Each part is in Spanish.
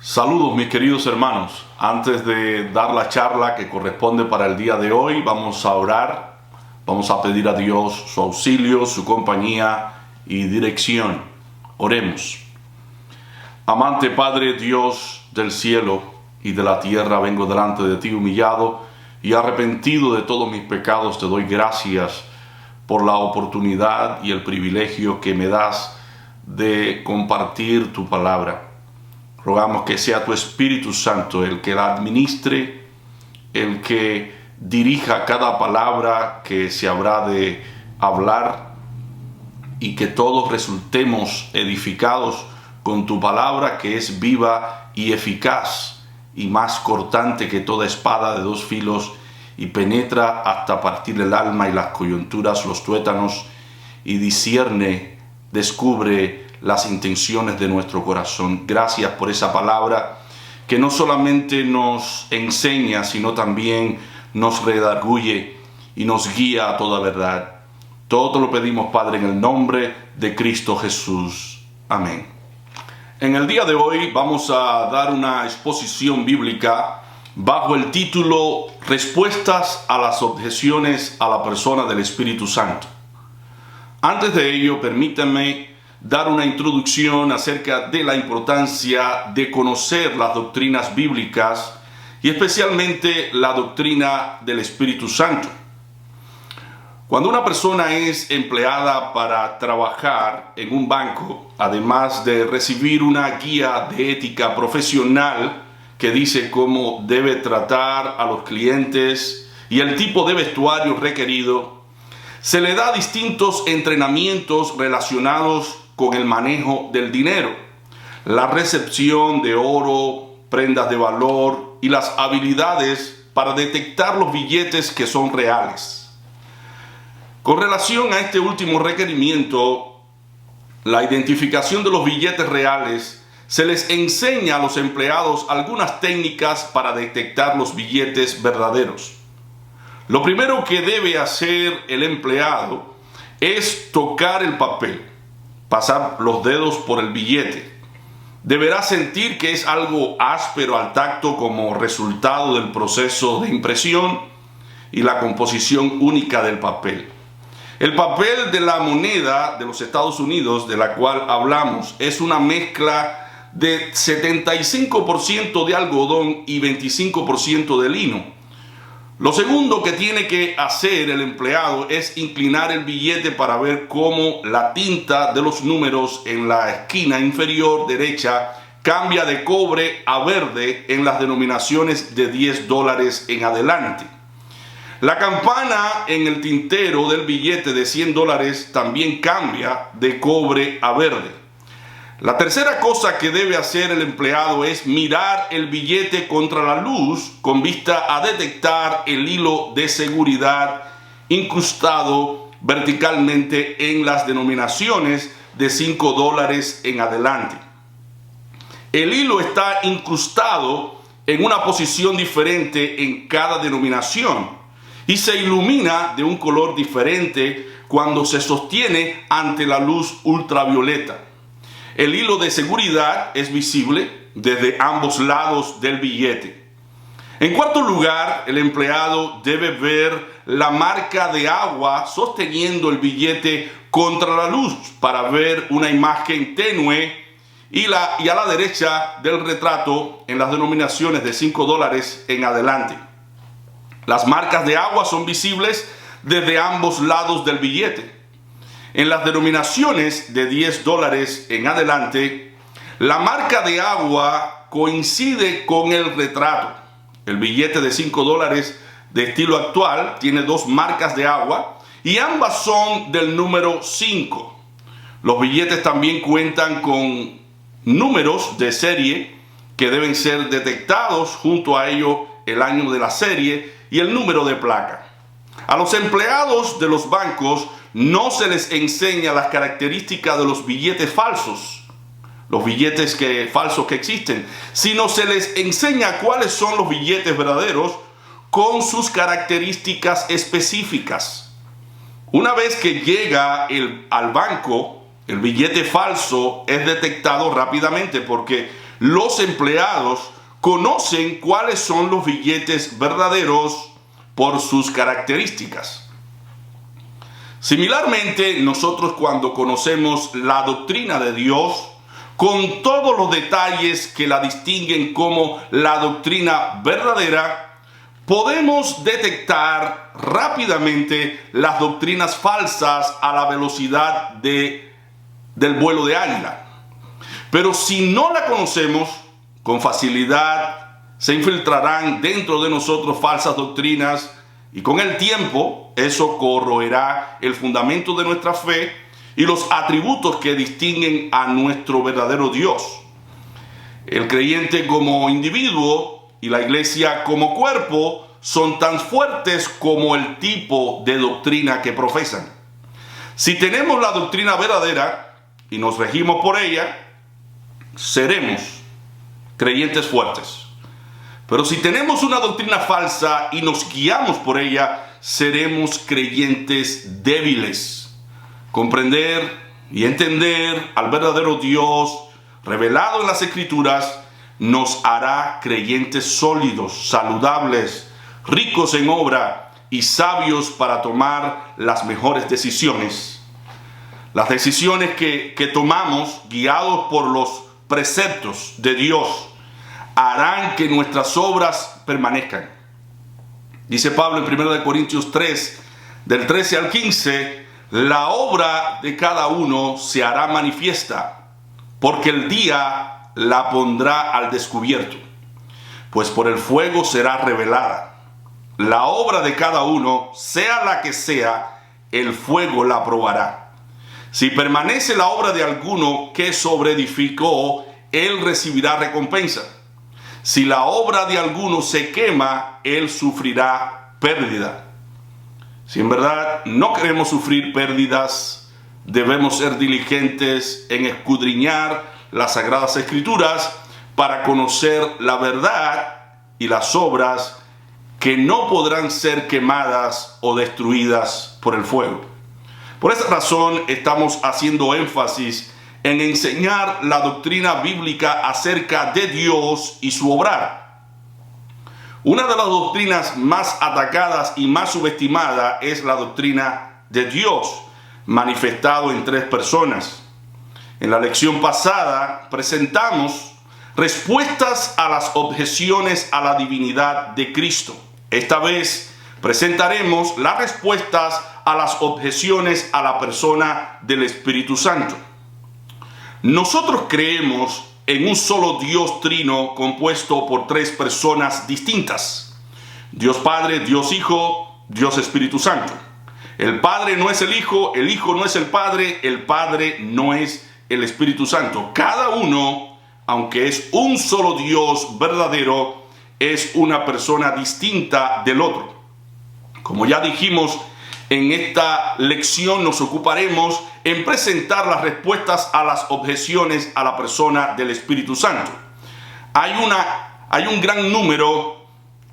Saludos mis queridos hermanos. Antes de dar la charla que corresponde para el día de hoy, vamos a orar, vamos a pedir a Dios su auxilio, su compañía y dirección. Oremos. Amante Padre Dios del cielo y de la tierra, vengo delante de ti humillado y arrepentido de todos mis pecados. Te doy gracias por la oportunidad y el privilegio que me das de compartir tu palabra. Rogamos que sea tu Espíritu Santo el que la administre, el que dirija cada palabra que se habrá de hablar y que todos resultemos edificados con tu palabra, que es viva y eficaz y más cortante que toda espada de dos filos y penetra hasta partir el alma y las coyunturas, los tuétanos, y discierne, descubre las intenciones de nuestro corazón. Gracias por esa palabra que no solamente nos enseña, sino también nos redarguye y nos guía a toda verdad. Todo lo pedimos, Padre, en el nombre de Cristo Jesús. Amén. En el día de hoy vamos a dar una exposición bíblica bajo el título Respuestas a las objeciones a la persona del Espíritu Santo. Antes de ello, permítanme dar una introducción acerca de la importancia de conocer las doctrinas bíblicas y especialmente la doctrina del Espíritu Santo. Cuando una persona es empleada para trabajar en un banco, además de recibir una guía de ética profesional que dice cómo debe tratar a los clientes y el tipo de vestuario requerido, se le da distintos entrenamientos relacionados con el manejo del dinero, la recepción de oro, prendas de valor y las habilidades para detectar los billetes que son reales. Con relación a este último requerimiento, la identificación de los billetes reales, se les enseña a los empleados algunas técnicas para detectar los billetes verdaderos. Lo primero que debe hacer el empleado es tocar el papel, pasar los dedos por el billete. Deberá sentir que es algo áspero al tacto como resultado del proceso de impresión y la composición única del papel. El papel de la moneda de los Estados Unidos, de la cual hablamos, es una mezcla de 75% de algodón y 25% de lino. Lo segundo que tiene que hacer el empleado es inclinar el billete para ver cómo la tinta de los números en la esquina inferior derecha cambia de cobre a verde en las denominaciones de $10 en adelante. La campana en el tintero del billete de $100 también cambia de cobre a verde. La tercera cosa que debe hacer el empleado es mirar el billete contra la luz con vista a detectar el hilo de seguridad incrustado verticalmente en las denominaciones de $5 en adelante. El hilo está incrustado en una posición diferente en cada denominación y se ilumina de un color diferente cuando se sostiene ante la luz ultravioleta. El hilo de seguridad es visible desde ambos lados del billete. En cuarto lugar, el empleado debe ver la marca de agua sosteniendo el billete contra la luz para ver una imagen tenue y a la derecha del retrato en las denominaciones de $5 en adelante. Las marcas de agua son visibles desde ambos lados del billete. En las denominaciones de $10 en adelante, la marca de agua coincide con el retrato. El billete de $5 de estilo actual tiene dos marcas de agua y ambas son del número 5. Los billetes también cuentan con números de serie que deben ser detectados, junto a ello el año de la serie y el número de placa. A los empleados de los bancos no se les enseña las características de los billetes falsos, los billetes falsos que existen, sino se les enseña cuáles son los billetes verdaderos con sus características específicas. Una vez que llega al banco, el billete falso es detectado rápidamente porque los empleados conocen cuáles son los billetes verdaderos por sus características. Similarmente, nosotros cuando conocemos la doctrina de Dios, con todos los detalles que la distinguen como la doctrina verdadera, podemos detectar rápidamente las doctrinas falsas a la velocidad del vuelo de águila. Pero si no la conocemos, con facilidad se infiltrarán dentro de nosotros falsas doctrinas, y con el tiempo eso corroerá el fundamento de nuestra fe y los atributos que distinguen a nuestro verdadero Dios. El creyente como individuo y la iglesia como cuerpo son tan fuertes como el tipo de doctrina que profesan. Si tenemos la doctrina verdadera y nos regimos por ella, seremos creyentes fuertes. Pero si tenemos una doctrina falsa y nos guiamos por ella, seremos creyentes débiles. Comprender y entender al verdadero Dios revelado en las Escrituras nos hará creyentes sólidos, saludables, ricos en obra y sabios para tomar las mejores decisiones. Las decisiones que tomamos guiados por los preceptos de Dios harán que nuestras obras permanezcan. Dice Pablo en 1 Corintios 3, del 13 al 15, la obra de cada uno se hará manifiesta, porque el día la pondrá al descubierto, pues por el fuego será revelada. La obra de cada uno, sea la que sea, el fuego la probará. Si permanece la obra de alguno que sobreedificó, él recibirá recompensa. Si la obra de alguno se quema, él sufrirá pérdida. Si en verdad no queremos sufrir pérdidas, debemos ser diligentes en escudriñar las Sagradas Escrituras para conocer la verdad y las obras que no podrán ser quemadas o destruidas por el fuego. Por esa razón estamos haciendo énfasis en enseñar la doctrina bíblica acerca de Dios y su obrar. Una de las doctrinas más atacadas y más subestimada es la doctrina de Dios, manifestado en 3 personas. En la lección pasada presentamos respuestas a las objeciones a la divinidad de Cristo. Esta vez presentaremos las respuestas a las objeciones a la persona del Espíritu Santo. Nosotros creemos en un solo Dios trino compuesto por 3 personas distintas: Dios Padre, Dios Hijo, Dios Espíritu Santo. El Padre no es el Hijo no es el Padre no es el Espíritu Santo. Cada uno, aunque es un solo Dios verdadero, es una persona distinta del otro. Como ya dijimos, en esta lección nos ocuparemos en presentar las respuestas a las objeciones a la persona del Espíritu Santo. Hay un gran número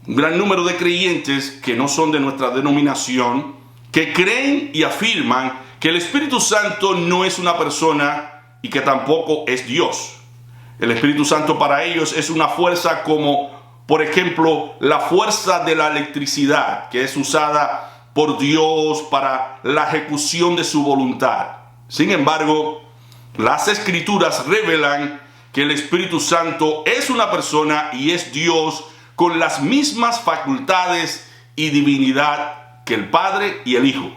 de creyentes que no son de nuestra denominación, que creen y afirman que el Espíritu Santo no es una persona y que tampoco es Dios. El Espíritu Santo para ellos es una fuerza como, por ejemplo, la fuerza de la electricidad, que es usada por Dios para la ejecución de su voluntad. Sin embargo, las Escrituras revelan que el Espíritu Santo es una persona y es Dios con las mismas facultades y divinidad que el Padre y el Hijo.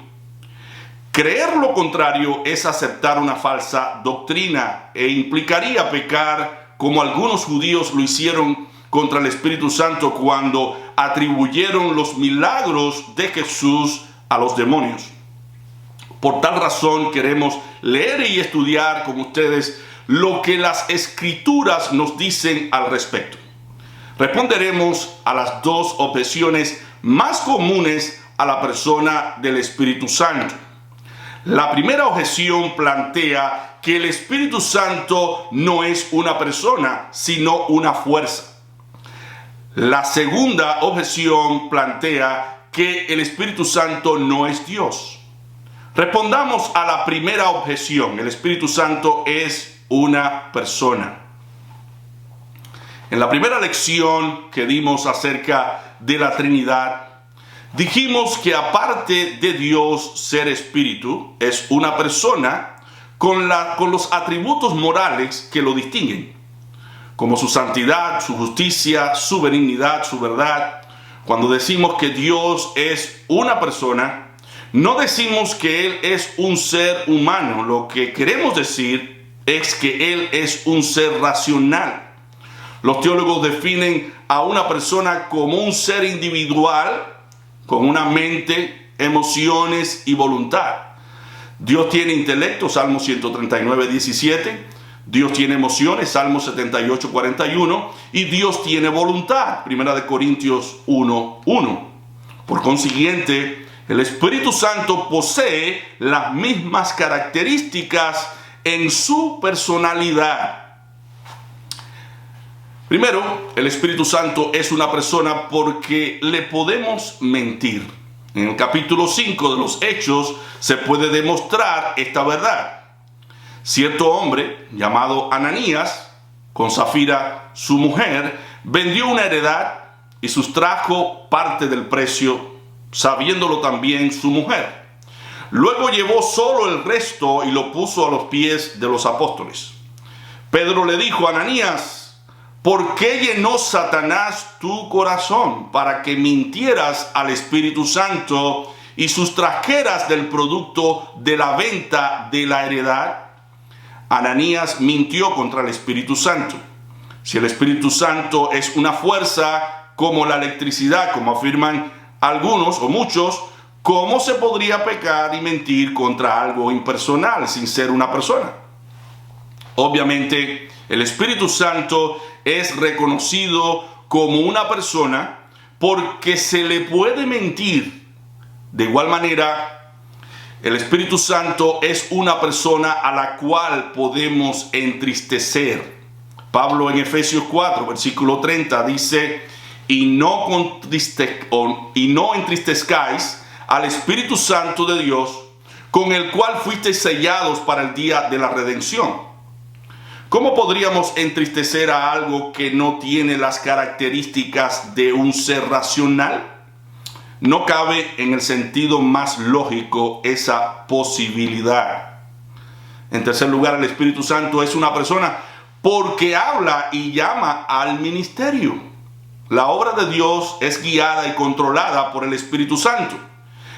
Creer lo contrario es aceptar una falsa doctrina e implicaría pecar como algunos judíos lo hicieron contra el Espíritu Santo cuando atribuyeron los milagros de Jesús a los demonios. Por tal razón queremos leer y estudiar con ustedes lo que las Escrituras nos dicen al respecto. Responderemos a las 2 objeciones más comunes a la persona del Espíritu Santo. La primera objeción plantea que el Espíritu Santo no es una persona, sino una fuerza. La segunda objeción plantea que el Espíritu Santo no es Dios. Respondamos a la primera objeción: el Espíritu Santo es una persona. En la primera lección que dimos acerca de la Trinidad, dijimos que aparte de Dios ser espíritu, es una persona con los atributos morales que lo distinguen, como su santidad, su justicia, su benignidad, su verdad. Cuando decimos que Dios es una persona, no decimos que Él es un ser humano. Lo que queremos decir es que Él es un ser racional. Los teólogos definen a una persona como un ser individual con una mente, emociones y voluntad. Dios tiene intelecto, Salmo 139, 17. Dios tiene emociones, Salmo 78, 41. Y Dios tiene voluntad, 1 Corintios 1, 1. Por consiguiente, el Espíritu Santo posee las mismas características en su personalidad. Primero, el Espíritu Santo es una persona porque le podemos mentir. En el capítulo 5 de los Hechos se puede demostrar esta verdad. Cierto hombre llamado Ananías, con Zafira su mujer, vendió una heredad y sustrajo parte del precio, sabiéndolo también su mujer. Luego llevó solo el resto y lo puso a los pies de los apóstoles. Pedro le dijo a Ananías: ¿por qué llenó Satanás tu corazón para que mintieras al Espíritu Santo y sustrajeras del producto de la venta de la heredad? Ananías mintió contra el Espíritu Santo. Si el Espíritu Santo es una fuerza como la electricidad, como afirman algunos o muchos, ¿cómo se podría pecar y mentir contra algo impersonal sin ser una persona? Obviamente, el Espíritu Santo es reconocido como una persona porque se le puede mentir. De igual manera, el Espíritu Santo es una persona a la cual podemos entristecer. Pablo en Efesios 4, versículo 30 dice: y no entristezcáis al Espíritu Santo de Dios, con el cual fuisteis sellados para el día de la redención. ¿Cómo podríamos entristecer a algo que no tiene las características de un ser racional? No cabe en el sentido más lógico esa posibilidad. En tercer lugar, el Espíritu Santo es una persona porque habla y llama al ministerio. La obra de Dios es guiada y controlada por el Espíritu Santo.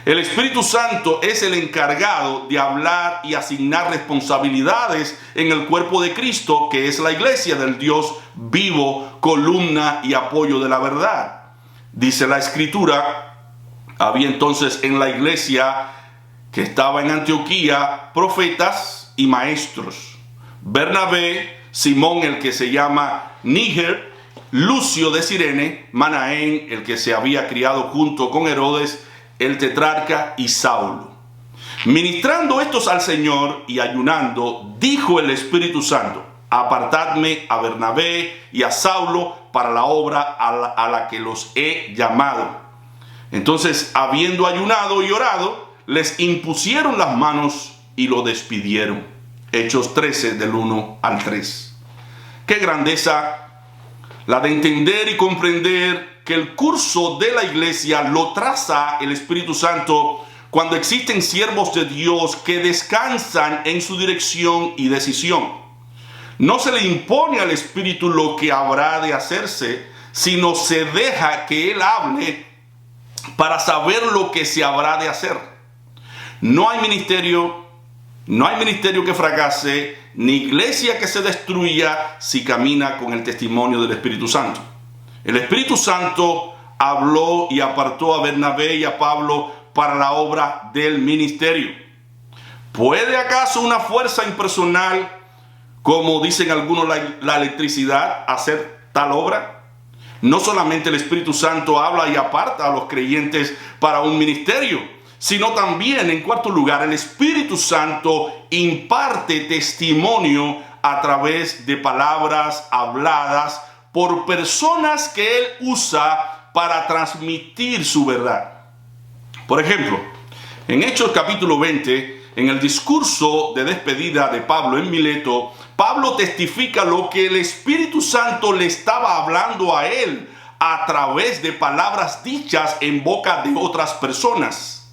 El Espíritu Santo es el encargado de hablar y asignar responsabilidades en el cuerpo de Cristo, que es la iglesia del Dios vivo, columna y apoyo de la verdad. Dice la Escritura: había entonces en la iglesia que estaba en Antioquía profetas y maestros: Bernabé, Simón el que se llama Níger, Lucio de Cirene, Manaén el que se había criado junto con Herodes el tetrarca, y Saulo. Ministrando estos al Señor y ayunando, dijo el Espíritu Santo: apartadme a Bernabé y a Saulo para la obra a la que los he llamado. Entonces, habiendo ayunado y orado, les impusieron las manos y lo despidieron. Hechos 13, del 1 al 3. ¡Qué grandeza la de entender y comprender que el curso de la iglesia lo traza el Espíritu Santo cuando existen siervos de Dios que descansan en su dirección y decisión? No se le impone al Espíritu lo que habrá de hacerse, sino se deja que Él hable para saber lo que se habrá de hacer. No hay ministerio que fracase, ni iglesia que se destruya si camina con el testimonio del Espíritu Santo. El Espíritu Santo habló y apartó a Bernabé y a Pablo para la obra del ministerio. ¿Puede acaso una fuerza impersonal, como dicen algunos la electricidad, hacer tal obra? No solamente el Espíritu Santo habla y aparta a los creyentes para un ministerio, sino también, en cuarto lugar, el Espíritu Santo imparte testimonio a través de palabras habladas por personas que Él usa para transmitir su verdad. Por ejemplo, en Hechos capítulo 20 en el discurso de despedida de Pablo en Mileto, Pablo testifica lo que el Espíritu Santo le estaba hablando a él a través de palabras dichas en boca de otras personas.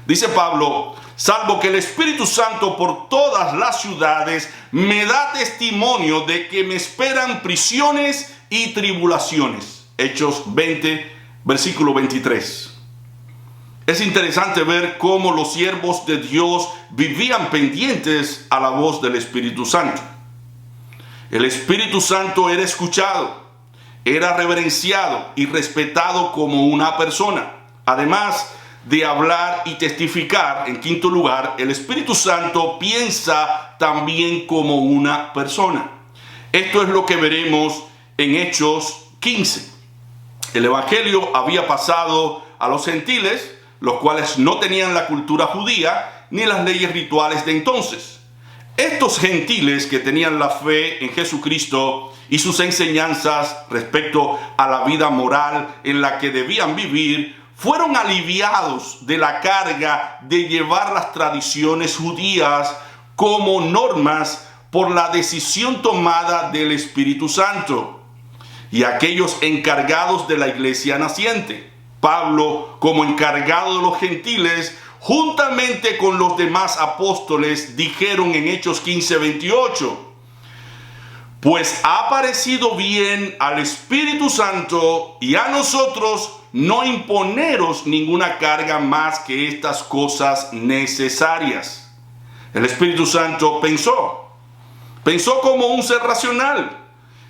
Dice Pablo: salvo que el Espíritu Santo por todas las ciudades me da testimonio de que me esperan prisiones y tribulaciones. Hechos 20, versículo 23. Es interesante ver cómo los siervos de Dios vivían pendientes a la voz del Espíritu Santo. El Espíritu Santo era escuchado, era reverenciado y respetado como una persona. Además de hablar y testificar, en quinto lugar, el Espíritu Santo piensa también como una persona. Esto es lo que veremos en Hechos 15. El Evangelio había pasado a los gentiles, los cuales no tenían la cultura judía ni las leyes rituales de entonces. Estos gentiles que tenían la fe en Jesucristo y sus enseñanzas respecto a la vida moral en la que debían vivir, fueron aliviados de la carga de llevar las tradiciones judías como normas por la decisión tomada del Espíritu Santo y aquellos encargados de la iglesia naciente. Pablo, como encargado de los gentiles, juntamente con los demás apóstoles, dijeron en Hechos 15, 28: pues ha parecido bien al Espíritu Santo y a nosotros no imponeros ninguna carga más que estas cosas necesarias. El Espíritu Santo pensó como un ser racional,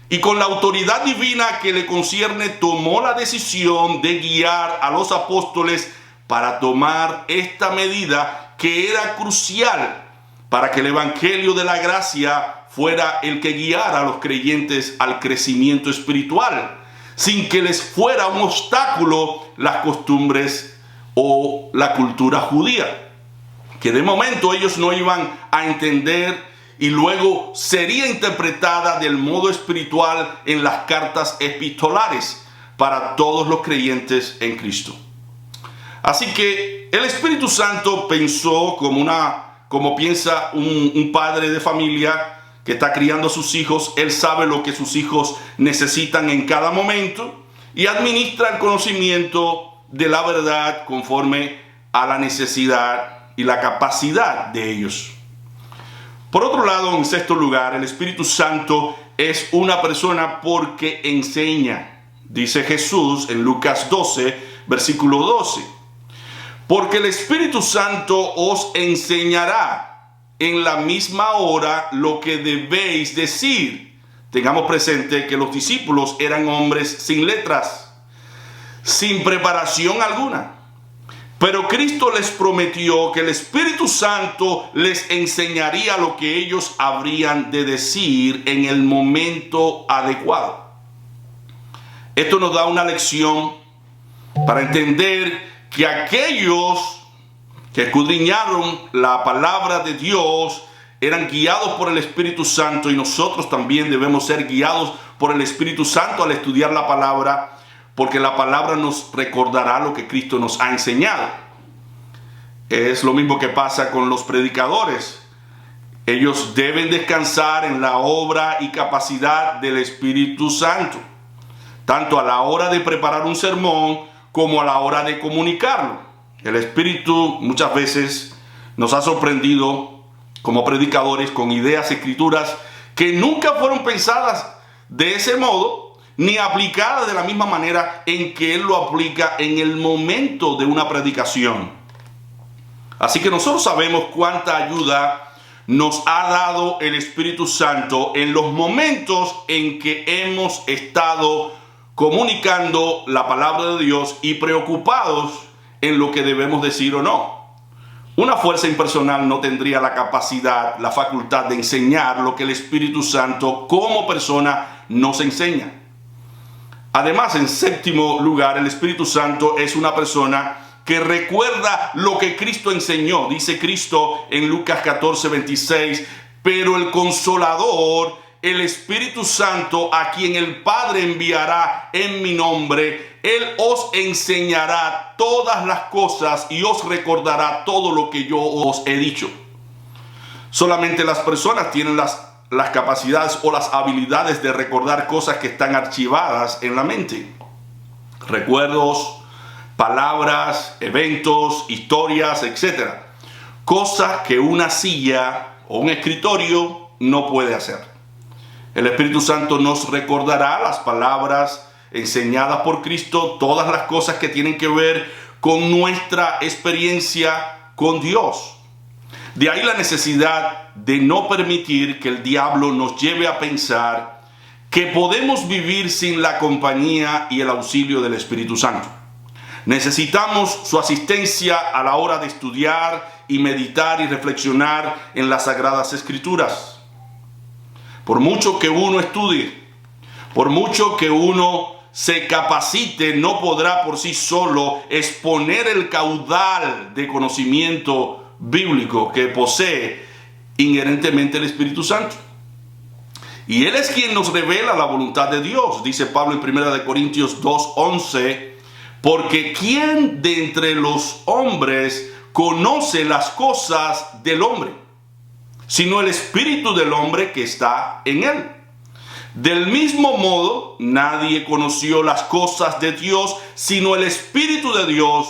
y con la autoridad divina que le concierne tomó la decisión de guiar a los apóstoles para tomar esta medida que era crucial para que el Evangelio de la gracia fuera el que guiara a los creyentes al crecimiento espiritual, sin que les fuera un obstáculo las costumbres o la cultura judía, que de momento ellos no iban a entender y luego sería interpretada del modo espiritual en las cartas epistolares para todos los creyentes en Cristo. Así que el Espíritu Santo pensó como piensa un padre de familia que está criando a sus hijos. Él sabe lo que sus hijos necesitan en cada momento y administra el conocimiento de la verdad conforme a la necesidad y la capacidad de ellos. Por otro lado, en sexto lugar, el Espíritu Santo es una persona porque enseña. Dice Jesús en Lucas 12, versículo 12. Porque el Espíritu Santo os enseñará en la misma hora lo que debéis decir. Tengamos presente que los discípulos eran hombres sin letras, sin preparación alguna. Pero Cristo les prometió que el Espíritu Santo les enseñaría lo que ellos habrían de decir en el momento adecuado. Esto nos da una lección para entender que aquellos que escudriñaron la palabra de Dios eran guiados por el Espíritu Santo, y nosotros también debemos ser guiados por el Espíritu Santo al estudiar la palabra, porque la palabra nos recordará lo que Cristo nos ha enseñado. Es lo mismo que pasa con los predicadores. Ellos deben descansar en la obra y capacidad del Espíritu Santo, tanto a la hora de preparar un sermón como a la hora de comunicarlo. El Espíritu muchas veces nos ha sorprendido como predicadores con ideas, escrituras que nunca fueron pensadas de ese modo, ni aplicadas de la misma manera en que Él lo aplica en el momento de una predicación. Así que nosotros sabemos cuánta ayuda nos ha dado el Espíritu Santo en los momentos en que hemos estado comunicando la palabra de Dios y preocupados en lo que debemos decir o no. Una fuerza impersonal no tendría la capacidad, la facultad de enseñar lo que el Espíritu Santo como persona nos enseña. Además, en séptimo lugar, el Espíritu Santo es una persona que recuerda lo que Cristo enseñó. Dice Cristo en Lucas 14, 26, pero el Consolador, el Espíritu Santo, a quien el Padre enviará en mi nombre, Él os enseñará todas las cosas y os recordará todo lo que yo os he dicho. Solamente las personas tienen las capacidades o las habilidades de recordar cosas que están archivadas en la mente. Recuerdos, palabras, eventos, historias, etc. Cosas que una silla o un escritorio no puede hacer. El Espíritu Santo nos recordará las palabras enseñadas por Cristo, todas las cosas que tienen que ver con nuestra experiencia con Dios. De ahí la necesidad de no permitir que el diablo nos lleve a pensar que podemos vivir sin la compañía y el auxilio del Espíritu Santo. Necesitamos su asistencia a la hora de estudiar y meditar y reflexionar en las Sagradas Escrituras. Por mucho que uno estudie, por mucho que uno se capacite, no podrá por sí solo exponer el caudal de conocimiento bíblico que posee inherentemente el Espíritu Santo. Y Él es quien nos revela la voluntad de Dios. Dice Pablo en 1 Corintios 2:11, porque ¿quién de entre los hombres conoce las cosas del hombre? Sino el espíritu del hombre que está en él. Del mismo modo, nadie conoció las cosas de Dios, sino el Espíritu de Dios.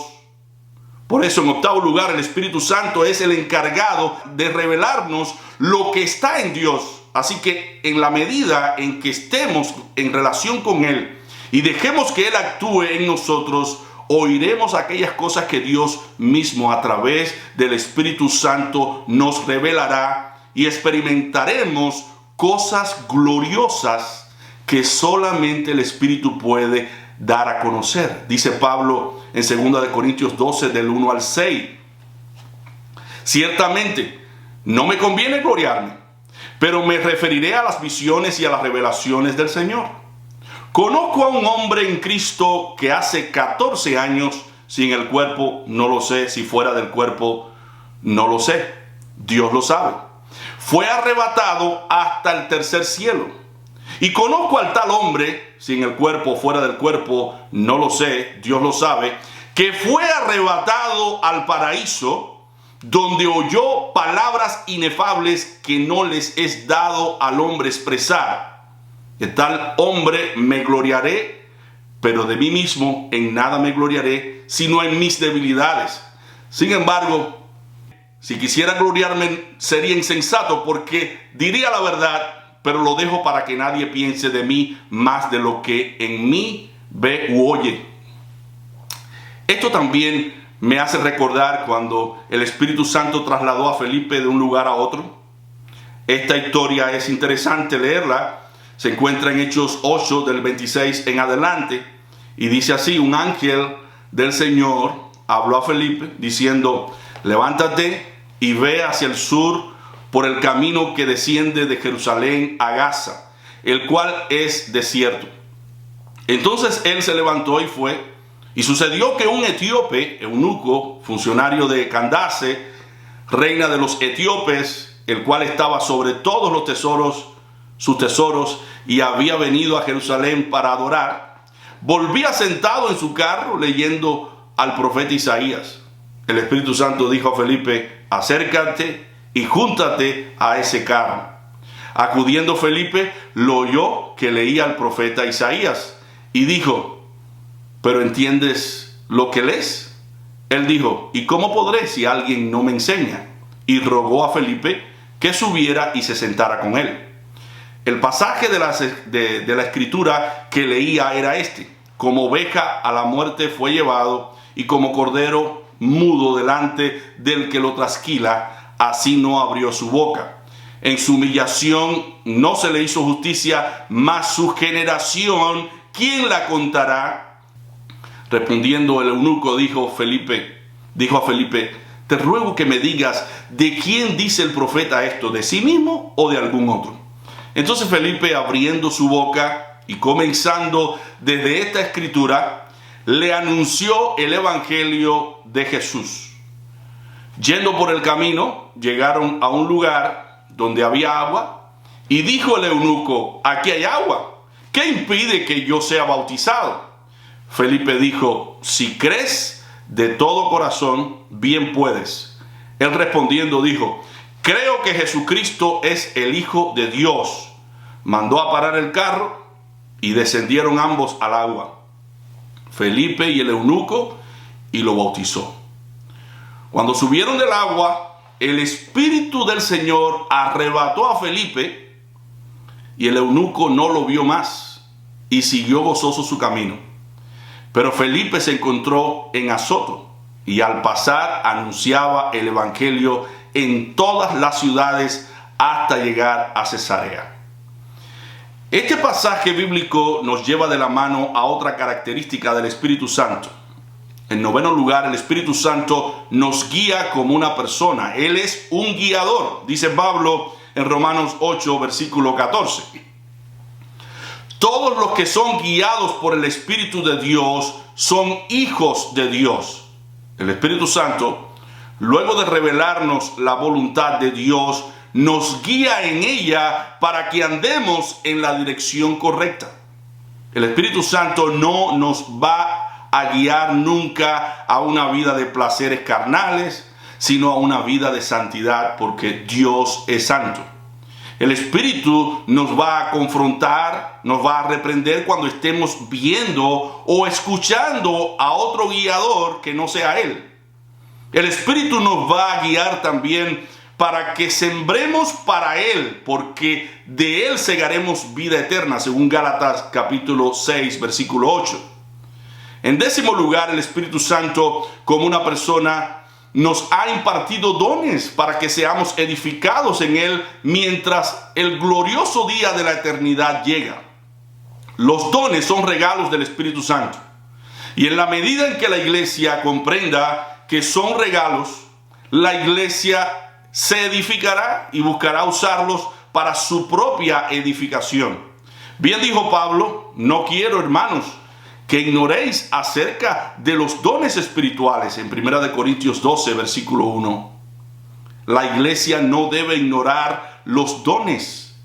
Por eso, en octavo lugar, el Espíritu Santo es el encargado de revelarnos lo que está en Dios. Así que en la medida en que estemos en relación con Él y dejemos que Él actúe en nosotros, oiremos aquellas cosas que Dios mismo a través del Espíritu Santo nos revelará y experimentaremos cosas gloriosas que solamente el Espíritu puede dar a conocer. Dice Pablo en 2 Corintios 12 del 1 al 6. Ciertamente, no me conviene gloriarme, pero me referiré a las visiones y a las revelaciones del Señor. Conozco a un hombre en Cristo que hace 14 años, sin el cuerpo no lo sé, si fuera del cuerpo no lo sé, Dios lo sabe. Fue arrebatado hasta el tercer cielo. Y conozco al tal hombre, sin el cuerpo, fuera del cuerpo, no lo sé, Dios lo sabe, que fue arrebatado al paraíso, donde oyó palabras inefables que no les es dado al hombre expresar. De tal hombre me gloriaré, pero de mí mismo en nada me gloriaré, sino en mis debilidades. Sin embargo, si quisiera gloriarme sería insensato, porque diría la verdad, pero lo dejo para que nadie piense de mí más de lo que en mí ve u oye. Esto también me hace recordar cuando el Espíritu Santo trasladó a Felipe de un lugar a otro. Esta historia es interesante leerla. Se encuentra en Hechos 8 del 26 en adelante. Y dice así: un ángel del Señor habló a Felipe diciendo: levántate y ve hacia el sur por el camino que desciende de Jerusalén a Gaza, el cual es desierto. Entonces él se levantó y fue, y sucedió que un etíope, eunuco, funcionario de Candace, reina de los etíopes, el cual estaba sobre todos los tesoros, sus tesoros, y había venido a Jerusalén para adorar, volvía sentado en su carro leyendo al profeta Isaías. El Espíritu Santo dijo a Felipe: acércate y júntate a ese carro. Acudiendo Felipe, lo oyó que leía al profeta Isaías y dijo: ¿pero entiendes lo que lees? Él dijo: ¿y cómo podré si alguien no me enseña? Y rogó a Felipe que subiera y se sentara con él. El pasaje de la escritura que leía era este: como oveja a la muerte fue llevado, y como cordero mudo delante del que lo trasquila, así no abrió su boca. En su humillación no se le hizo justicia, mas su generación, ¿quién la contará? Respondiendo el eunuco, dijo a Felipe: te ruego que me digas, ¿de quién dice el profeta esto? ¿De sí mismo o de algún otro? Entonces Felipe, abriendo su boca y comenzando desde esta escritura, le anunció el evangelio de Jesús. Yendo por el camino, llegaron a un lugar donde había agua, y dijo el eunuco: aquí hay agua, ¿qué impide que yo sea bautizado? Felipe dijo: si crees de todo corazón, bien puedes. Él respondiendo dijo: creo que Jesucristo es el Hijo de Dios. Mandó a parar el carro y descendieron ambos al agua, Felipe y el eunuco, y lo bautizó. Cuando subieron del agua, el Espíritu del Señor arrebató a Felipe y el eunuco no lo vio más y siguió gozoso su camino. Pero Felipe se encontró en Azoto y al pasar anunciaba el evangelio en todas las ciudades hasta llegar a Cesarea. Este pasaje bíblico nos lleva de la mano a otra característica del Espíritu Santo. En noveno lugar, el Espíritu Santo nos guía como una persona. Él es un guiador, dice Pablo en Romanos 8, versículo 14. Todos los que son guiados por el Espíritu de Dios son hijos de Dios. El Espíritu Santo, luego de revelarnos la voluntad de Dios, nos guía en ella para que andemos en la dirección correcta. El Espíritu Santo no nos va a guiar nunca a una vida de placeres carnales, sino a una vida de santidad, porque Dios es santo. El Espíritu nos va a confrontar, nos va a reprender cuando estemos viendo o escuchando a otro guiador que no sea Él. El Espíritu nos va a guiar también para que sembremos para Él, porque de Él segaremos vida eterna, según Gálatas capítulo 6, versículo 8. En décimo lugar, el Espíritu Santo, como una persona, nos ha impartido dones para que seamos edificados en Él mientras el glorioso día de la eternidad llega. Los dones son regalos del Espíritu Santo. Y en la medida en que la iglesia comprenda que son regalos, la iglesia se edificará y buscará usarlos para su propia edificación. Bien dijo Pablo: no quiero, hermanos, que ignoréis acerca de los dones espirituales, en 1 Corintios 12, versículo 1. La iglesia no debe ignorar los dones,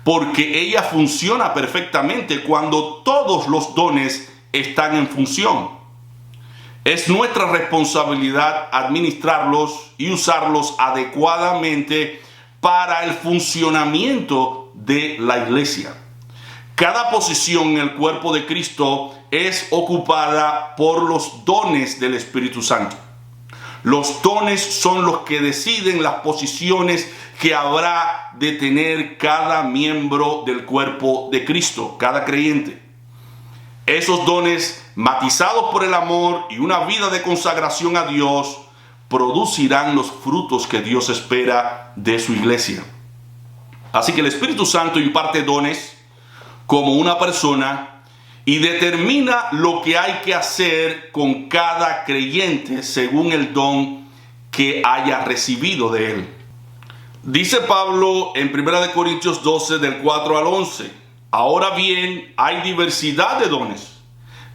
porque ella funciona perfectamente cuando todos los dones están en función. Es nuestra responsabilidad administrarlos y usarlos adecuadamente para el funcionamiento de la iglesia. Cada posición en el cuerpo de Cristo es ocupada por los dones del Espíritu Santo. Los dones son los que deciden las posiciones que habrá de tener cada miembro del cuerpo de Cristo, cada creyente. Esos dones, matizados por el amor y una vida de consagración a Dios, producirán los frutos que Dios espera de su iglesia. Así que el Espíritu Santo imparte dones como una persona y determina lo que hay que hacer con cada creyente según el don que haya recibido de él. Dice Pablo en 1 Corintios 12, del 4 al 11: ahora bien, hay diversidad de dones,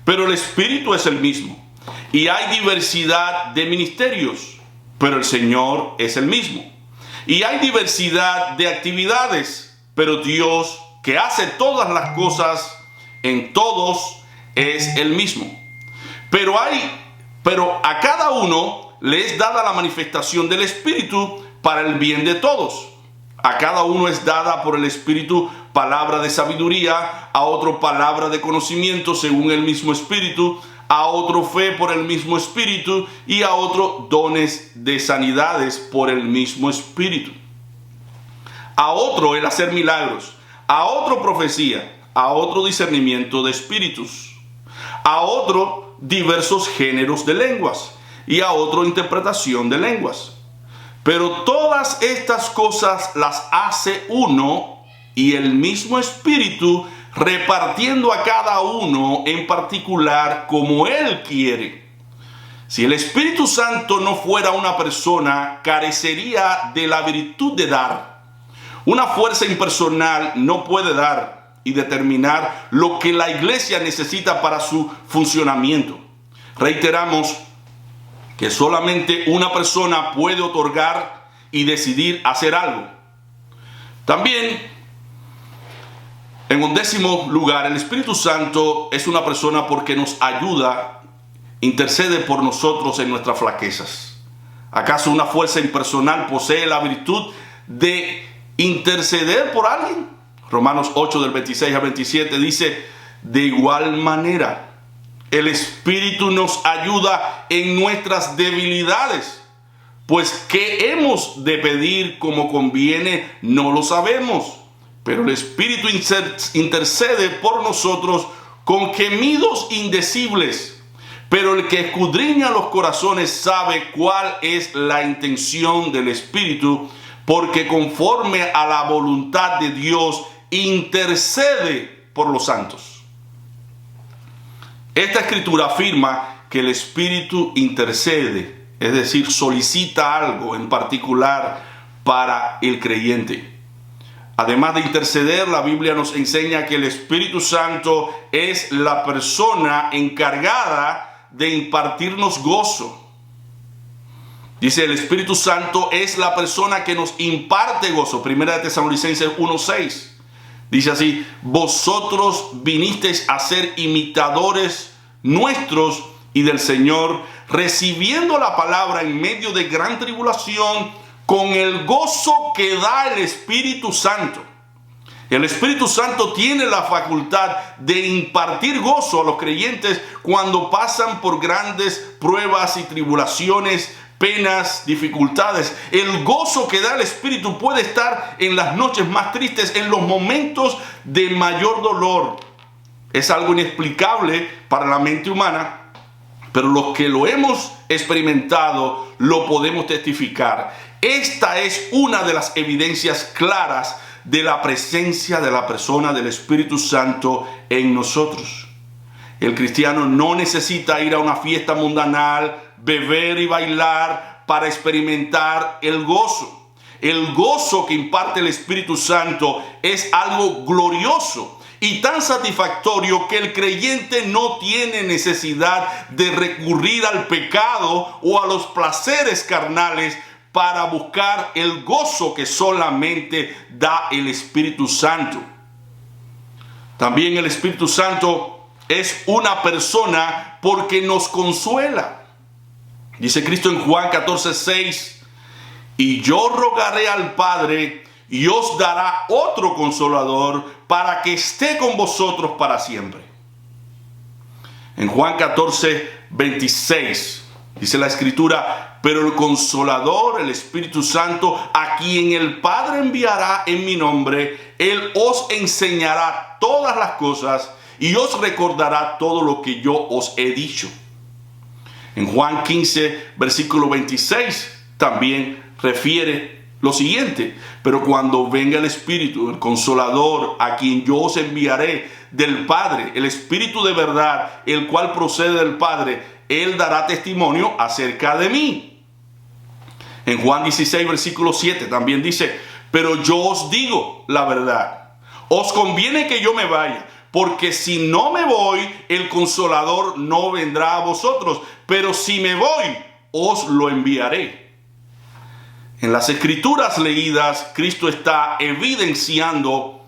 pero el Espíritu es el mismo. Y hay diversidad de ministerios, pero el Señor es el mismo. Y hay diversidad de actividades, pero Dios, que hace todas las cosas en todos, es el mismo. Pero a cada uno le es dada la manifestación del Espíritu para el bien de todos. A cada uno es dada por el Espíritu palabra de sabiduría, a otro palabra de conocimiento según el mismo Espíritu, a otro fe por el mismo Espíritu y a otro dones de sanidades por el mismo Espíritu. A otro el hacer milagros, a otro profecía, a otro discernimiento de espíritus, a otro diversos géneros de lenguas y a otro interpretación de lenguas. Pero todas estas cosas las hace uno y el mismo Espíritu, repartiendo a cada uno en particular como Él quiere. Si el Espíritu Santo no fuera una persona, carecería de la virtud de dar. Una fuerza impersonal no puede dar y determinar lo que la iglesia necesita para su funcionamiento. Reiteramos que solamente una persona puede otorgar y decidir hacer algo. También, en un décimo lugar, el Espíritu Santo es una persona porque nos ayuda, intercede por nosotros en nuestras flaquezas. ¿Acaso una fuerza impersonal posee la virtud de interceder por alguien. Romanos 8 del 26 al 27 dice: de igual manera, el Espíritu nos ayuda en nuestras debilidades, pues qué hemos de pedir como conviene no lo sabemos, pero el Espíritu intercede por nosotros con gemidos indecibles. Pero el que escudriña los corazones sabe cuál es la intención del Espíritu, porque conforme a la voluntad de Dios intercede por los santos. Esta escritura afirma que el Espíritu intercede, es decir, solicita algo en particular para el creyente. Además de interceder, la Biblia nos enseña que el Espíritu Santo es la persona encargada de impartirnos gozo. Dice, el Espíritu Santo es la persona que nos imparte gozo. Primera de Tesalonicenses 1:6. Dice así: vosotros vinisteis a ser imitadores nuestros y del Señor, recibiendo la palabra en medio de gran tribulación, con el gozo que da el Espíritu Santo. El Espíritu Santo tiene la facultad de impartir gozo a los creyentes cuando pasan por grandes pruebas y tribulaciones, penas, dificultades. El gozo que da el Espíritu puede estar en las noches más tristes, en los momentos de mayor dolor. Es algo inexplicable para la mente humana, pero los que lo hemos experimentado lo podemos testificar. Esta es una de las evidencias claras de la presencia de la persona del Espíritu Santo en nosotros. El cristiano no necesita ir a una fiesta mundanal, beber y bailar para experimentar el gozo. El gozo que imparte el Espíritu Santo es algo glorioso y tan satisfactorio que el creyente no tiene necesidad de recurrir al pecado o a los placeres carnales para buscar el gozo que solamente da el Espíritu Santo. También el Espíritu Santo es una persona porque nos consuela. Dice Cristo en Juan 14:6: y yo rogaré al Padre y os dará otro consolador para que esté con vosotros para siempre. En Juan 14:26 dice la Escritura: pero el Consolador, el Espíritu Santo, a quien el Padre enviará en mi nombre, Él os enseñará todas las cosas y os recordará todo lo que yo os he dicho. En Juan 15, versículo 26, también refiere lo siguiente: pero cuando venga el Espíritu, el Consolador, a quien yo os enviaré del Padre, el Espíritu de verdad, el cual procede del Padre, Él dará testimonio acerca de mí. En Juan 16, versículo 7 también dice: pero yo os digo la verdad, os conviene que yo me vaya, porque si no me voy, el Consolador no vendrá a vosotros, pero si me voy, os lo enviaré. En las Escrituras leídas, Cristo está evidenciando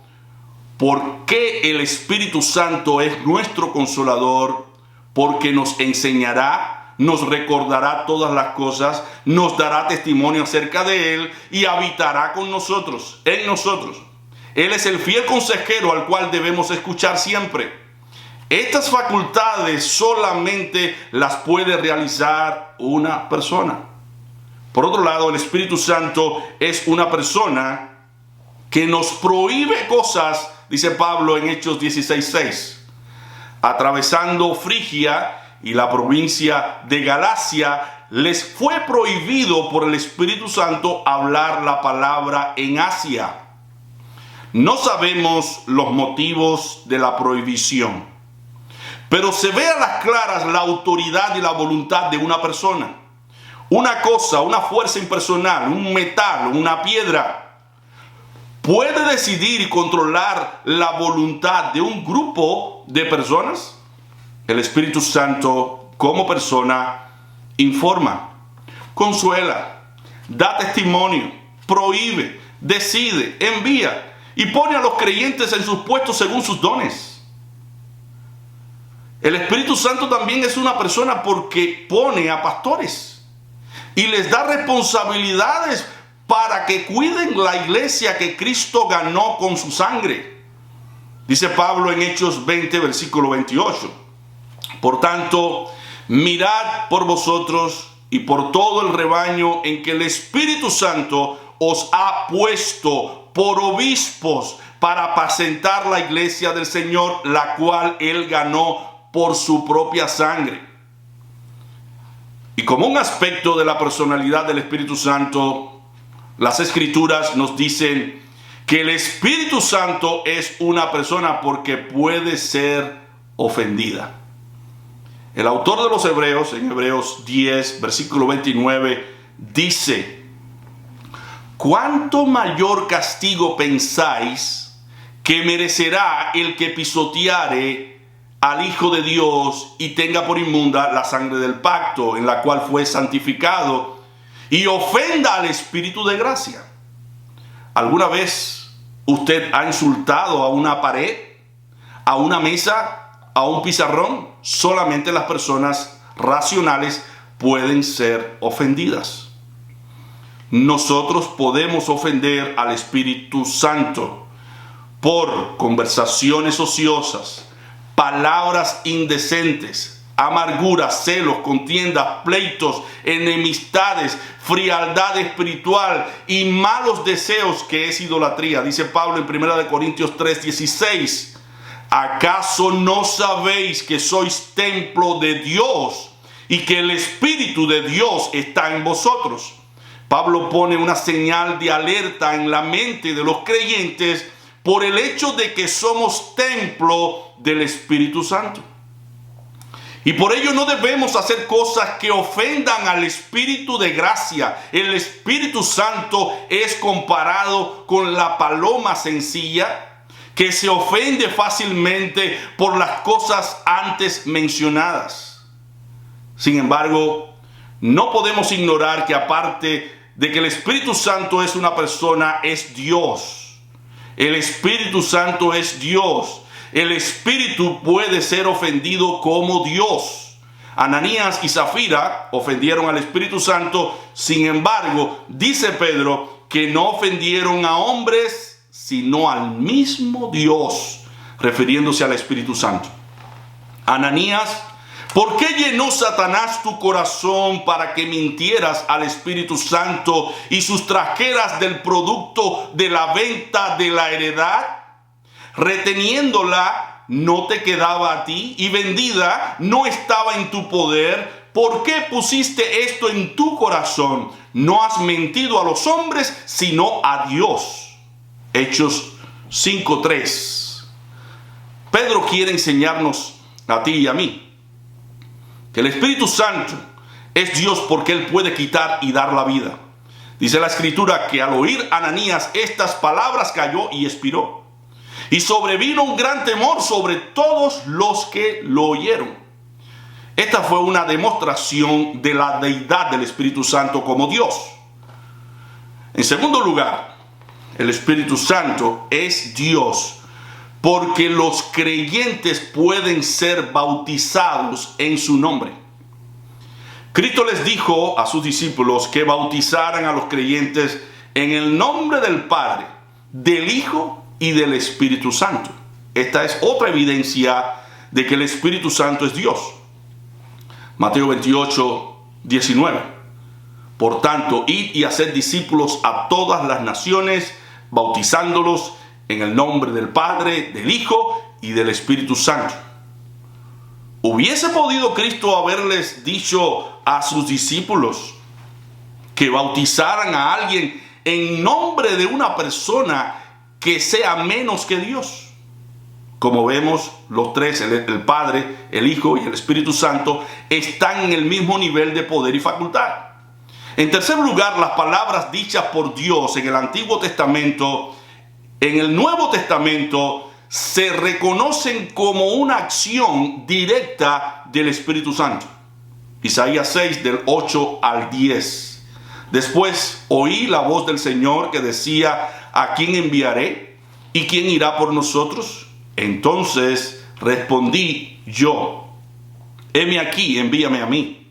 por qué el Espíritu Santo es nuestro Consolador, porque nos enseñará, nos recordará todas las cosas, nos dará testimonio acerca de Él y habitará con nosotros, en nosotros. Él es el fiel consejero al cual debemos escuchar siempre. Estas facultades solamente las puede realizar una persona. Por otro lado, el Espíritu Santo es una persona que nos prohíbe cosas, dice Pablo en Hechos 16:6. Atravesando Frigia y la provincia de Galacia, les fue prohibido por el Espíritu Santo hablar la palabra en Asia. No sabemos los motivos de la prohibición, pero se ve a las claras la autoridad y la voluntad de una persona. Una cosa, una fuerza impersonal, un metal, una piedra, ¿puede decidir y controlar la voluntad de un grupo de personas? El Espíritu Santo, como persona, informa, consuela, da testimonio, prohíbe, decide, envía y pone a los creyentes en sus puestos según sus dones. El Espíritu Santo también es una persona porque pone a pastores y les da responsabilidades para que cuiden la iglesia que Cristo ganó con su sangre. Dice Pablo en Hechos 20, versículo 28. Por tanto, mirad por vosotros y por todo el rebaño en que el Espíritu Santo os ha puesto por obispos para apacentar la iglesia del Señor, la cual Él ganó por su propia sangre. Y como un aspecto de la personalidad del Espíritu Santo, las Escrituras nos dicen que el Espíritu Santo es una persona porque puede ser ofendida. El autor de los Hebreos, en Hebreos 10, versículo 29, dice: ¿cuánto mayor castigo pensáis que merecerá el que pisoteare al Hijo de Dios y tenga por inmunda la sangre del pacto en la cual fue santificado y ofenda al Espíritu de gracia? ¿Alguna vez usted ha insultado a una pared, a una mesa, a un pizarrón? Solamente las personas racionales pueden ser ofendidas. Nosotros podemos ofender al Espíritu Santo por conversaciones ociosas, palabras indecentes, amarguras, celos, contiendas, pleitos, enemistades, frialdad espiritual y malos deseos, que es idolatría. Dice Pablo en 1 Corintios 3:16. ¿Acaso no sabéis que sois templo de Dios y que el Espíritu de Dios está en vosotros? Pablo pone una señal de alerta en la mente de los creyentes por el hecho de que somos templo del Espíritu Santo. Y por ello no debemos hacer cosas que ofendan al Espíritu de gracia. El Espíritu Santo es comparado con la paloma sencilla que se ofende fácilmente por las cosas antes mencionadas. Sin embargo, no podemos ignorar que aparte de que el Espíritu Santo es una persona, es Dios. El Espíritu Santo es Dios. El Espíritu puede ser ofendido como Dios. Ananías y Zafira ofendieron al Espíritu Santo. Sin embargo, dice Pedro que no ofendieron a hombres, sino al mismo Dios, refiriéndose al Espíritu Santo. Ananías, ¿por qué llenó Satanás tu corazón para que mintieras al Espíritu Santo y sustrajeras del producto de la venta de la heredad? Reteniéndola no te quedaba a ti y vendida no estaba en tu poder. ¿Por qué pusiste esto en tu corazón? No has mentido a los hombres, sino a Dios. Hechos 5:3. Pedro quiere enseñarnos a ti y a mí que el Espíritu Santo es Dios porque Él puede quitar y dar la vida. Dice la Escritura que al oír Ananías estas palabras cayó y expiró. Y sobrevino un gran temor sobre todos los que lo oyeron. Esta fue una demostración de la deidad del Espíritu Santo como Dios. En segundo lugar, el Espíritu Santo es Dios porque los creyentes pueden ser bautizados en su nombre. Cristo les dijo a sus discípulos que bautizaran a los creyentes en el nombre del Padre, del Hijo y del Espíritu Santo. Esta es otra evidencia de que el Espíritu Santo es Dios. Mateo 28:19. Por tanto, id y haced discípulos a todas las naciones, bautizándolos en el nombre del Padre, del Hijo y del Espíritu Santo. ¿Hubiese podido Cristo haberles dicho a sus discípulos que bautizaran a alguien en nombre de una persona que sea menos que Dios? Como vemos, los tres, el Padre, el Hijo y el Espíritu Santo, están en el mismo nivel de poder y facultad. En tercer lugar, las palabras dichas por Dios en el Antiguo Testamento, en el Nuevo Testamento, se reconocen como una acción directa del Espíritu Santo. Isaías 6, del 8 al 10. Después oí la voz del Señor que decía: ¿a quién enviaré? ¿Y quién irá por nosotros? Entonces respondí yo: heme aquí, envíame a mí.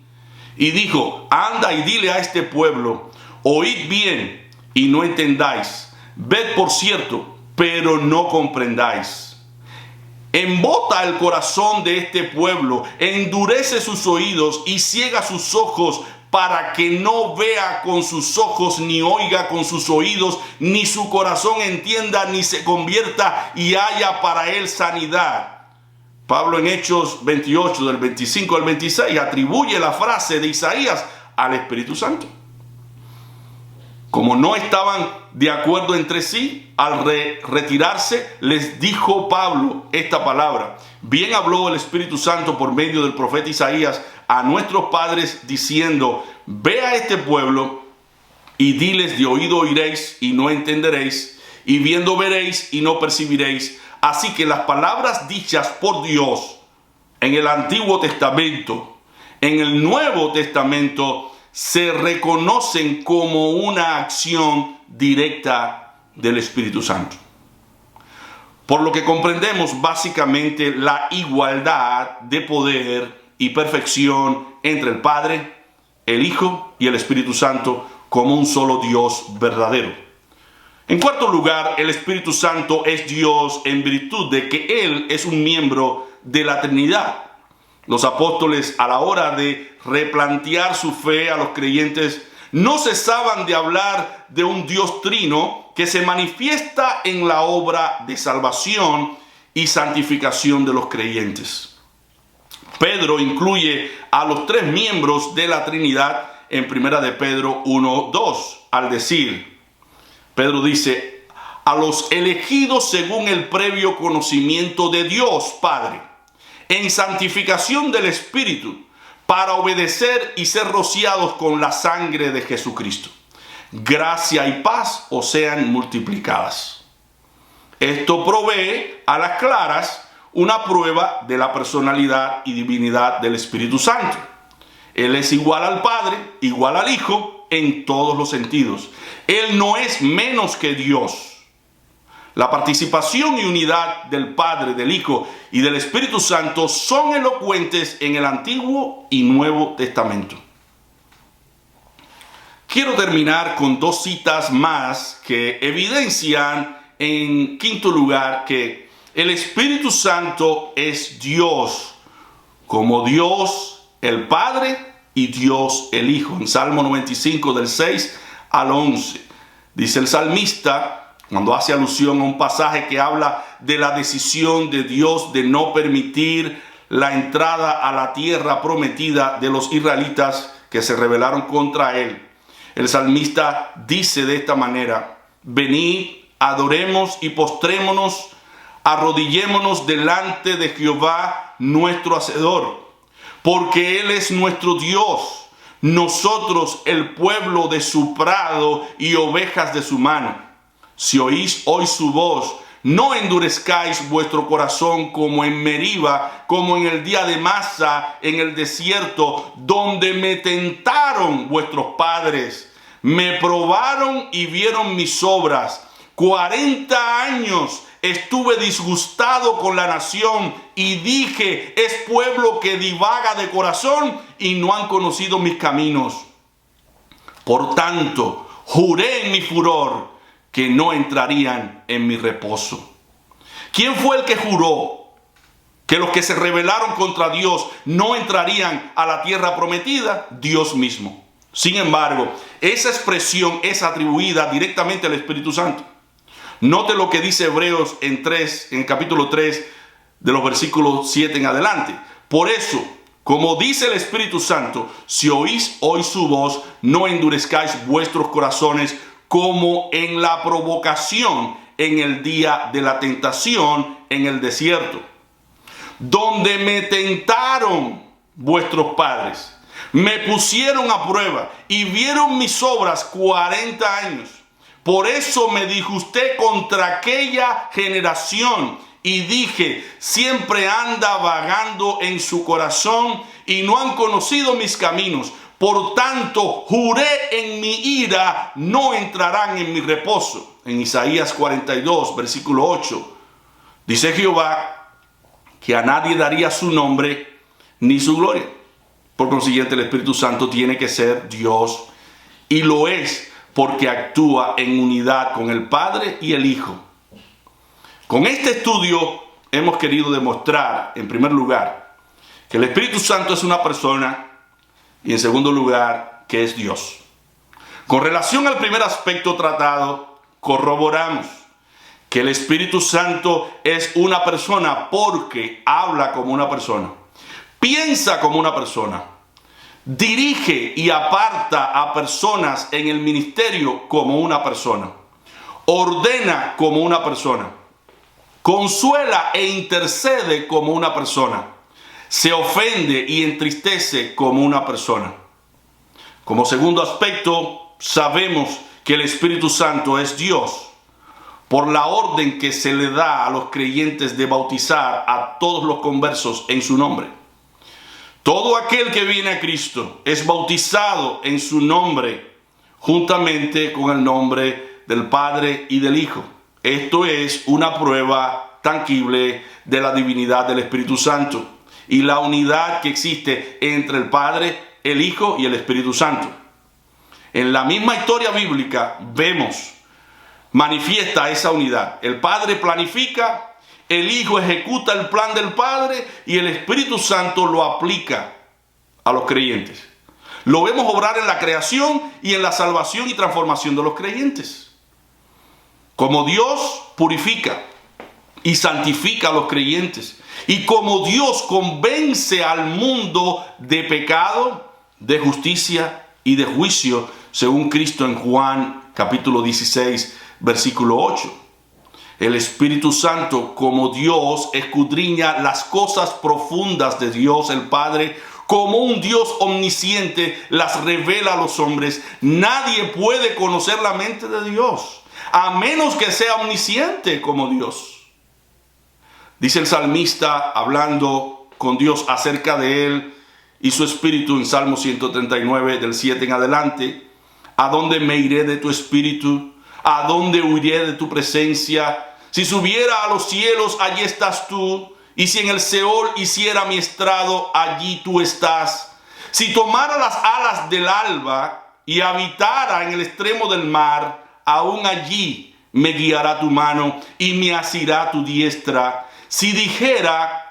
Y dijo: anda y dile a este pueblo, oíd bien, y no entendáis. Ved por cierto, pero no comprendáis. Embota el corazón de este pueblo, endurece sus oídos y ciega sus ojos, para que no vea con sus ojos, ni oiga con sus oídos, ni su corazón entienda, ni se convierta y haya para él sanidad. Pablo en Hechos 28, del 25 al 26, atribuye la frase de Isaías al Espíritu Santo. Como no estaban de acuerdo entre sí, al retirarse, les dijo Pablo esta palabra. Bien habló el Espíritu Santo por medio del profeta Isaías a nuestros padres, diciendo: ve a este pueblo y diles, de oído oiréis y no entenderéis, y viendo veréis y no percibiréis. Así que las palabras dichas por Dios en el Antiguo Testamento, en el Nuevo Testamento, se reconocen como una acción directa del Espíritu Santo. Por lo que comprendemos básicamente la igualdad de poder y perfección entre el Padre, el Hijo y el Espíritu Santo como un solo Dios verdadero. En cuarto lugar, el Espíritu Santo es Dios en virtud de que Él es un miembro de la Trinidad. Los apóstoles, a la hora de replantear su fe a los creyentes, no cesaban de hablar de un Dios trino que se manifiesta en la obra de salvación y santificación de los creyentes. Pedro incluye a los tres miembros de la Trinidad en 1 de Pedro 1:2, al decir, Pedro dice: a los elegidos según el previo conocimiento de Dios Padre, en santificación del Espíritu, para obedecer y ser rociados con la sangre de Jesucristo. Gracia y paz os sean multiplicadas. Esto provee a las claras una prueba de la personalidad y divinidad del Espíritu Santo. Él es igual al Padre, igual al Hijo, en todos los sentidos. Él no es menos que Dios. La participación y unidad del Padre, del Hijo y del Espíritu Santo son elocuentes en el Antiguo y Nuevo Testamento. Quiero terminar con dos citas más que evidencian, en quinto lugar, que el Espíritu Santo es Dios, como Dios el Padre y Dios el Hijo. En Salmo 95, del 6 al 11, dice el salmista, cuando hace alusión a un pasaje que habla de la decisión de Dios de no permitir la entrada a la tierra prometida de los israelitas que se rebelaron contra él. El salmista dice de esta manera: venid, adoremos y postrémonos, arrodillémonos delante de Jehová nuestro Hacedor, porque Él es nuestro Dios, nosotros el pueblo de su prado y ovejas de su mano. Si oís hoy su voz, no endurezcáis vuestro corazón como en Meriba, como en el día de Masa, en el desierto, donde me tentaron vuestros padres. Me probaron y vieron mis obras. 40 años estuve disgustado con la nación y dije: es pueblo que divaga de corazón y no han conocido mis caminos. Por tanto, juré en mi furor que no entrarían en mi reposo. ¿Quién fue el que juró que los que se rebelaron contra Dios no entrarían a la tierra prometida? Dios mismo. Sin embargo, esa expresión es atribuida directamente al Espíritu Santo. Note lo que dice Hebreos en el capítulo 3, de los versículos 7 en adelante. Por eso, como dice el Espíritu Santo, si oís hoy su voz, no endurezcáis vuestros corazones como en la provocación en el día de la tentación en el desierto, donde me tentaron vuestros padres, me pusieron a prueba y vieron mis obras 40 años. Por eso me disgusté contra aquella generación y dije: siempre anda vagando en su corazón y no han conocido mis caminos. Por tanto, juré en mi ira, no entrarán en mi reposo. En Isaías 42, versículo 8, dice Jehová que a nadie daría su nombre ni su gloria. Por consiguiente, el Espíritu Santo tiene que ser Dios, y lo es, porque actúa en unidad con el Padre y el Hijo. Con este estudio hemos querido demostrar, en primer lugar, que el Espíritu Santo es una persona y, en segundo lugar, que es Dios. Con relación al primer aspecto tratado, corroboramos que el Espíritu Santo es una persona porque habla como una persona, piensa como una persona, dirige y aparta a personas en el ministerio como una persona, ordena como una persona, consuela e intercede como una persona, se ofende y entristece como una persona. Como segundo aspecto, sabemos que el Espíritu Santo es Dios por la orden que se le da a los creyentes de bautizar a todos los conversos en su nombre. Todo aquel que viene a Cristo es bautizado en su nombre, juntamente con el nombre del Padre y del Hijo. Esto es una prueba tangible de la divinidad del Espíritu Santo y la unidad que existe entre el Padre, el Hijo y el Espíritu Santo. En la misma historia bíblica vemos manifiesta esa unidad. El Padre planifica, el Hijo ejecuta el plan del Padre y el Espíritu Santo lo aplica a los creyentes. Lo vemos obrar en la creación y en la salvación y transformación de los creyentes. Como Dios purifica y santifica a los creyentes, y como Dios convence al mundo de pecado, de justicia y de juicio, según Cristo en Juan capítulo 16, versículo 8. El Espíritu Santo, como Dios, escudriña las cosas profundas de Dios el Padre. Como un Dios omnisciente las revela a los hombres. Nadie puede conocer la mente de Dios, a menos que sea omnisciente como Dios. Dice el salmista, hablando con Dios acerca de él y su espíritu en Salmo 139, del 7 en adelante: ¿a dónde me iré de tu espíritu? ¿A dónde huiré de tu presencia? Si subiera a los cielos, allí estás tú. Y si en el Seol hiciera mi estrado, allí tú estás. Si tomara las alas del alba y habitara en el extremo del mar, aún allí me guiará tu mano y me asirá tu diestra. Si dijera,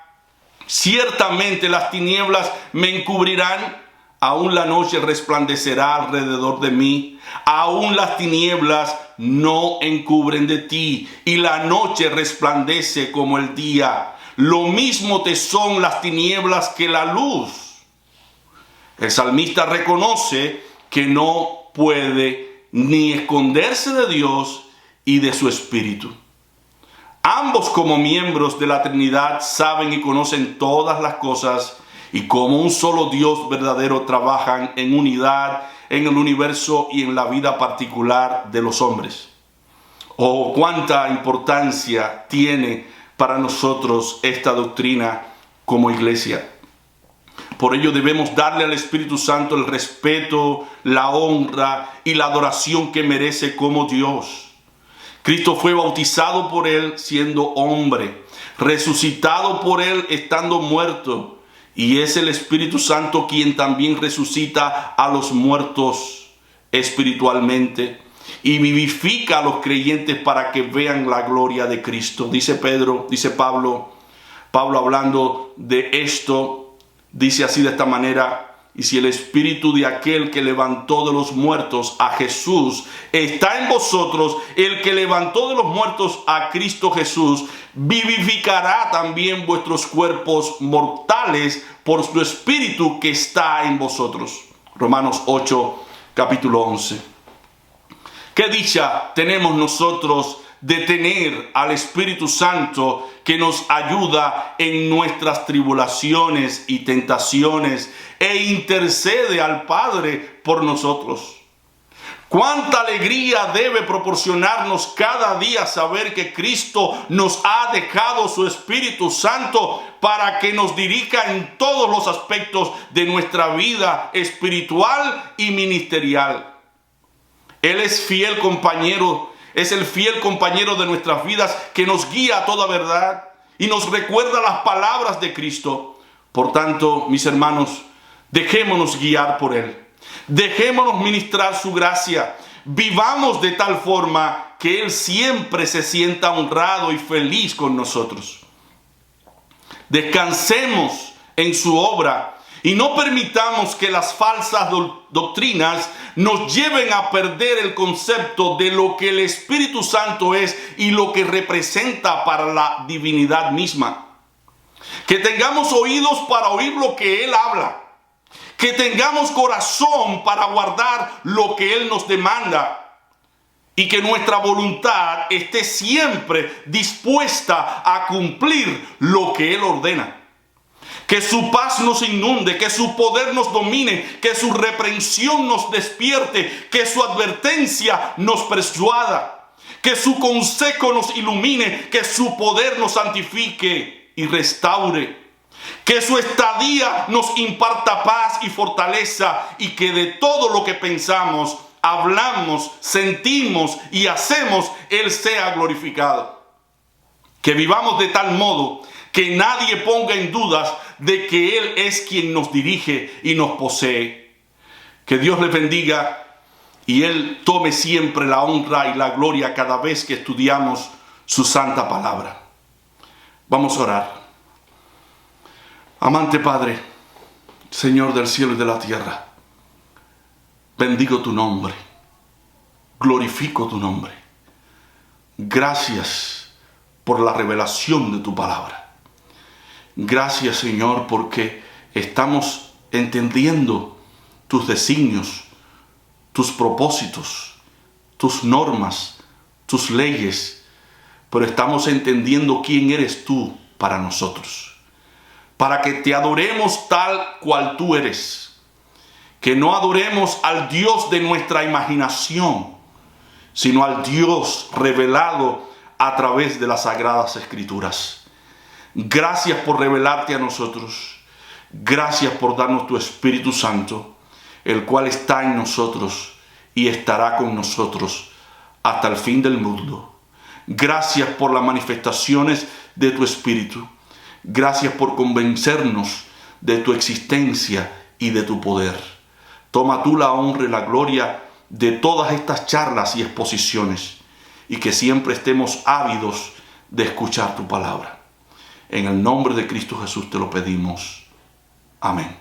ciertamente las tinieblas me encubrirán, aún la noche resplandecerá alrededor de mí. Aún las tinieblas no encubren de ti, y la noche resplandece como el día. Lo mismo te son las tinieblas que la luz. El salmista reconoce que no puede ni esconderse de Dios y de su Espíritu. Ambos, como miembros de la Trinidad, saben y conocen todas las cosas, y como un solo Dios verdadero trabajan en unidad en el universo y en la vida particular de los hombres. Oh, cuánta importancia tiene para nosotros esta doctrina como iglesia. Por ello debemos darle al Espíritu Santo el respeto, la honra y la adoración que merece como Dios. Cristo fue bautizado por él siendo hombre, resucitado por él estando muerto, y es el Espíritu Santo quien también resucita a los muertos espiritualmente y vivifica a los creyentes para que vean la gloria de Cristo. Dice Pablo hablando de esto, dice así de esta manera: y si el espíritu de aquel que levantó de los muertos a Jesús está en vosotros, el que levantó de los muertos a Cristo Jesús vivificará también vuestros cuerpos mortales por su espíritu que está en vosotros. Romanos 8, capítulo 11. Qué dicha tenemos nosotros de tener al Espíritu Santo que nos ayuda en nuestras tribulaciones y tentaciones e intercede al Padre por nosotros. Cuánta alegría debe proporcionarnos cada día saber que Cristo nos ha dejado su Espíritu Santo para que nos dirija en todos los aspectos de nuestra vida espiritual y ministerial. Él es fiel compañero. Es el fiel compañero de nuestras vidas que nos guía a toda verdad y nos recuerda las palabras de Cristo. Por tanto, mis hermanos, dejémonos guiar por Él. Dejémonos ministrar su gracia. Vivamos de tal forma que Él siempre se sienta honrado y feliz con nosotros. Descansemos en su obra y no permitamos que las falsas doctrinas nos lleven a perder el concepto de lo que el Espíritu Santo es y lo que representa para la divinidad misma. Que tengamos oídos para oír lo que Él habla. Que tengamos corazón para guardar lo que Él nos demanda. Y que nuestra voluntad esté siempre dispuesta a cumplir lo que Él ordena. Que su paz nos inunde, que su poder nos domine, que su reprensión nos despierte, que su advertencia nos persuada, que su consejo nos ilumine, que su poder nos santifique y restaure, que su estadía nos imparta paz y fortaleza y que de todo lo que pensamos, hablamos, sentimos y hacemos, Él sea glorificado. Que vivamos de tal modo que nadie ponga en dudas de que Él es quien nos dirige y nos posee. Que Dios les bendiga y Él tome siempre la honra y la gloria cada vez que estudiamos su santa palabra. Vamos a orar. Amante Padre, Señor del cielo y de la tierra, bendigo tu nombre, glorifico tu nombre. Gracias por la revelación de tu palabra. Gracias, Señor, porque estamos entendiendo tus designios, tus propósitos, tus normas, tus leyes, pero estamos entendiendo quién eres tú para nosotros, para que te adoremos tal cual tú eres, que no adoremos al Dios de nuestra imaginación, sino al Dios revelado a través de las Sagradas Escrituras. Gracias por revelarte a nosotros. Gracias por darnos tu Espíritu Santo, el cual está en nosotros y estará con nosotros hasta el fin del mundo. Gracias por las manifestaciones de tu Espíritu. Gracias por convencernos de tu existencia y de tu poder. Toma tú la honra y la gloria de todas estas charlas y exposiciones y que siempre estemos ávidos de escuchar tu palabra. En el nombre de Cristo Jesús te lo pedimos. Amén.